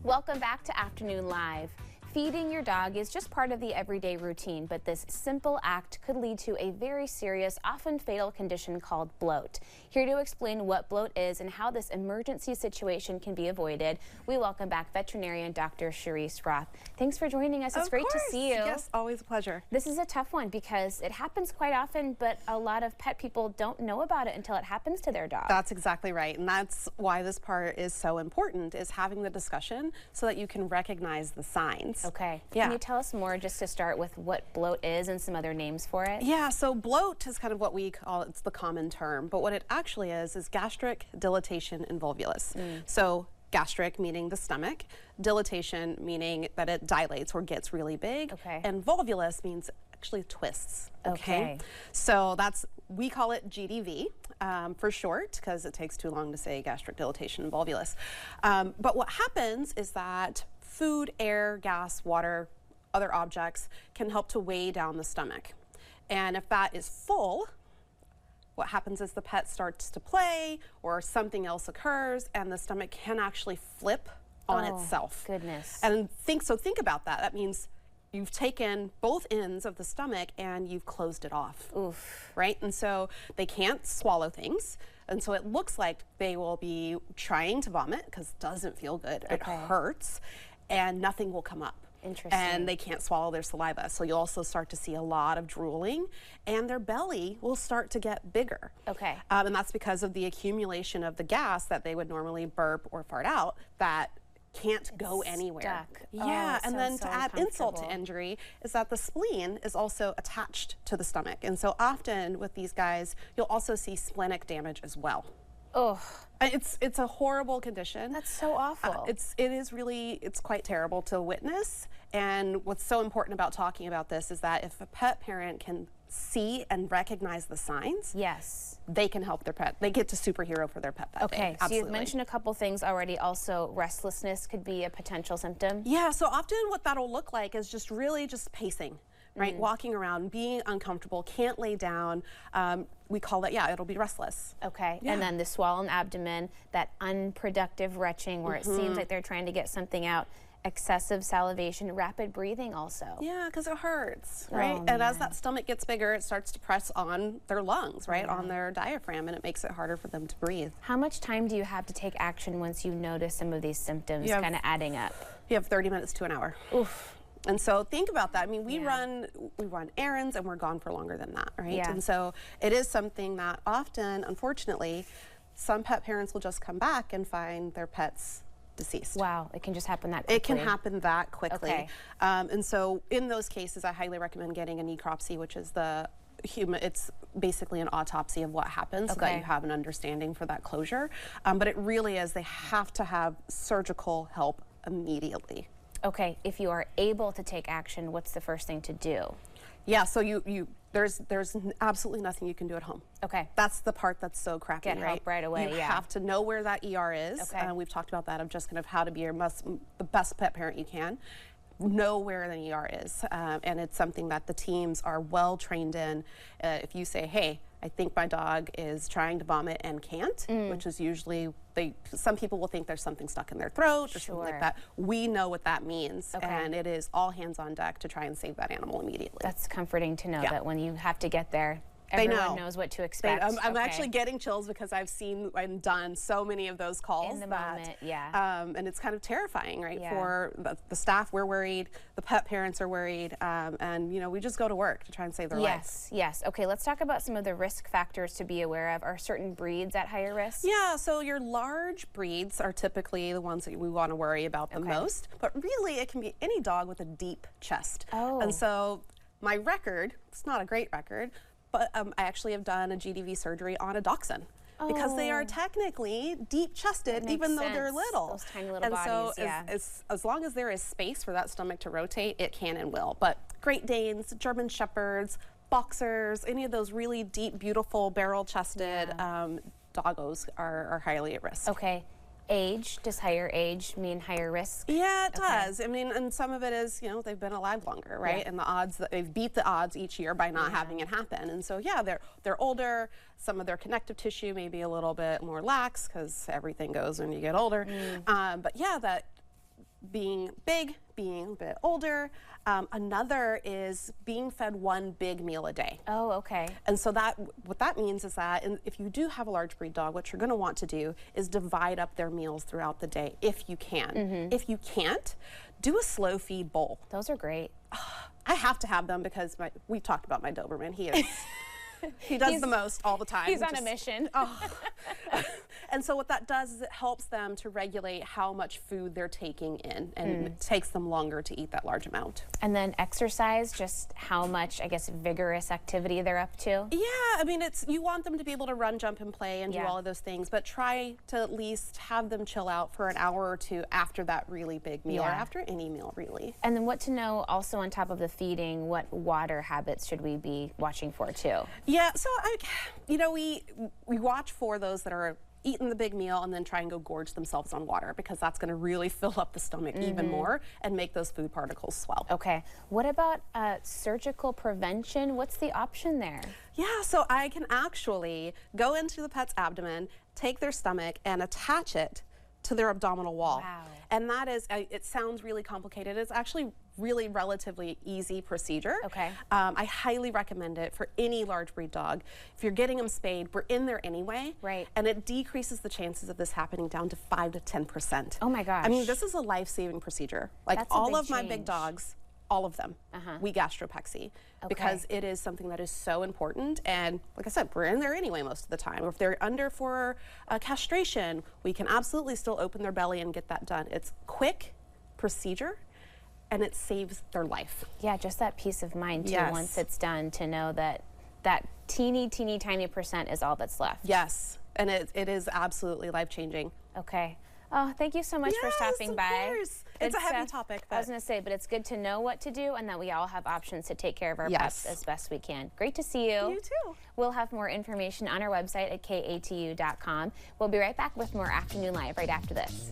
Welcome back to Afternoon Live. Feeding your dog is just part of the everyday routine, but this simple act could lead to a very serious, often fatal condition called bloat. Here to explain what bloat is and how this emergency situation can be avoided, we welcome back Veterinarian Dr. Cherice Roth. Thanks for joining us. It's great to see you. Yes, always a pleasure. This is a tough one because it happens quite often, but a lot of pet people don't know about it until it happens to their dog. That's exactly right, and that's why this part is so important, is having the discussion so that you can recognize the signs. Okay. Yeah. Can you tell us more just to start with what bloat is and some other names for it? Yeah, so bloat is kind of what we call, it's the common term, but what it actually is gastric dilatation and volvulus. So gastric meaning the stomach, dilatation meaning that it dilates or gets really big, and volvulus means actually twists. Okay. So we call it GDV for short, because it takes too long to say gastric dilatation and volvulus. But what happens is that food, air, gas, water, other objects can help to weigh down the stomach. And if that is full, what happens is the pet starts to play or something else occurs and the stomach can actually flip on itself. Goodness. And think about that. That means you've taken both ends of the stomach and you've closed it off. Oof. Right? And so they can't swallow things. And so it looks like they will be trying to vomit because it doesn't feel good. It hurts and nothing will come up. Interesting. And they can't swallow their saliva. So you'll also start to see a lot of drooling and their belly will start to get bigger. Okay. And that's because of the accumulation of the gas that they would normally burp or fart out that can't go anywhere. Stuck. Yeah, and then so to add insult to injury is that the spleen is also attached to the stomach. And so often with these guys, you'll also see splenic damage as well. Oh, it's a horrible condition. that's so awful. It's quite terrible to witness. And what's so important about talking about this is that if a pet parent can see and recognize the signs, yes, they can help their pet. They get to superhero for their pet that day. Okay, so you've mentioned a couple things already. Also, restlessness could be a potential symptom. Yeah, so often what that'll look like is just pacing. Right, walking around, being uncomfortable, can't lay down. We call that, it'll be restless. Okay, and then the swollen abdomen, that unproductive retching where it seems like they're trying to get something out, excessive salivation, rapid breathing also. Yeah, because it hurts, right? And as that stomach gets bigger, it starts to press on their lungs, right, on their diaphragm, and it makes it harder for them to breathe. How much time do you have to take action once you notice some of these symptoms kind of adding up? You have 30 minutes to an hour. Oof. And so think about that. I mean, we run errands and we're gone for longer than that, right? Yeah. And so it is something that often, unfortunately, some pet parents will just come back and find their pets deceased. Wow, it can just happen that quickly. It can happen that quickly. Okay. And so in those cases, I highly recommend getting a necropsy, which is it's basically an autopsy of what happened so that you have an understanding for that closure. But it really is, they have to have surgical help immediately. Okay, if you are able to take action, what's the first thing to do? Yeah, so there's absolutely nothing you can do at home. Okay. That's the part that's so crappy, Get help right away, You have to know where that ER is. Okay. We've talked about that, of just kind of how to be the best pet parent you can. Know where the ER is, and it's something that the teams are well trained in. If you say, hey, I think my dog is trying to vomit and can't, which is usually, some people will think there's something stuck in their throat or something like that. We know what that means, and it is all hands on deck to try and save that animal immediately. That's comforting to know that when you have to get there, everyone knows what to expect. I'm actually getting chills because I've seen and done so many of those calls. In the moment, and it's kind of terrifying, right? For the staff, we're worried, the pet parents are worried, and we just go to work to try and save their lives. Yes. Okay, let's talk about some of the risk factors to be aware of. Are certain breeds at higher risk? Yeah, so your large breeds are typically the ones that we want to worry about the most, but really it can be any dog with a deep chest. And so my record, it's not a great record, but I actually have done a GDV surgery on a dachshund because they are technically deep-chested, even though they're little. Those tiny little bodies, so as long as there is space for that stomach to rotate, it can and will. But Great Danes, German Shepherds, Boxers, any of those really deep, beautiful, barrel-chested doggos are highly at risk. Okay. Age, does higher age mean higher risk? Yeah, it does. I mean, and some of it is, they've been alive longer, right? And the odds, they've beat the odds each year by not having it happen. And so, they're older. Some of their connective tissue may be a little bit more lax because everything goes when you get older. But being big, being a bit older. Another is being fed one big meal a day. Oh, okay. And so what that means is that if you do have a large breed dog, what you're going to want to do is divide up their meals throughout the day if you can. If you can't, do a slow feed bowl. Those are great. I have to have them because we talked about my Doberman. He is he does the most all the time. He's on a mission. And so what that does is it helps them to regulate how much food they're taking in, and it takes them longer to eat that large amount. And then exercise, just how much, I guess, vigorous activity they're up to? Yeah, I mean, you want them to be able to run, jump, and play and do all of those things, but try to at least have them chill out for an hour or two after that really big meal, or after any meal, really. And then what to know also on top of the feeding, what water habits should we be watching for too? Yeah, so we watch for those that are eating the big meal and then try and go gorge themselves on water, because that's going to really fill up the stomach even more and make those food particles swell. Okay. What about surgical prevention? What's the option there? Yeah, so I can actually go into the pet's abdomen, take their stomach, and attach it to their abdominal wall. Wow. And that is, it sounds really complicated. It's actually really relatively easy procedure. Okay. I highly recommend it for any large breed dog. If you're getting them spayed, we're in there anyway. Right. And it decreases the chances of this happening down to 5 to 10%. Oh my gosh. I mean, this is a life-saving procedure. Like That's a all big of my big change. dogs, all of them, we gastropexy because it is something that is so important. And like I said, we're in there anyway most of the time. Or if they're under for castration, we can absolutely still open their belly and get that done. It's quick procedure, and it saves their life. Yeah, just that peace of mind too, Yes. once it's done, to know that that teeny tiny percent is all that's left. Yes, and it is absolutely life-changing. Okay. Oh, thank you so much for stopping of by. course. Good It's a heavy stuff. topic. I was going to say, but it's good to know what to do and that we all have options to take care of our pets as best we can. Great to see you. You too. We'll have more information on our website at katu.com. We'll be right back with more Afternoon Live right after this.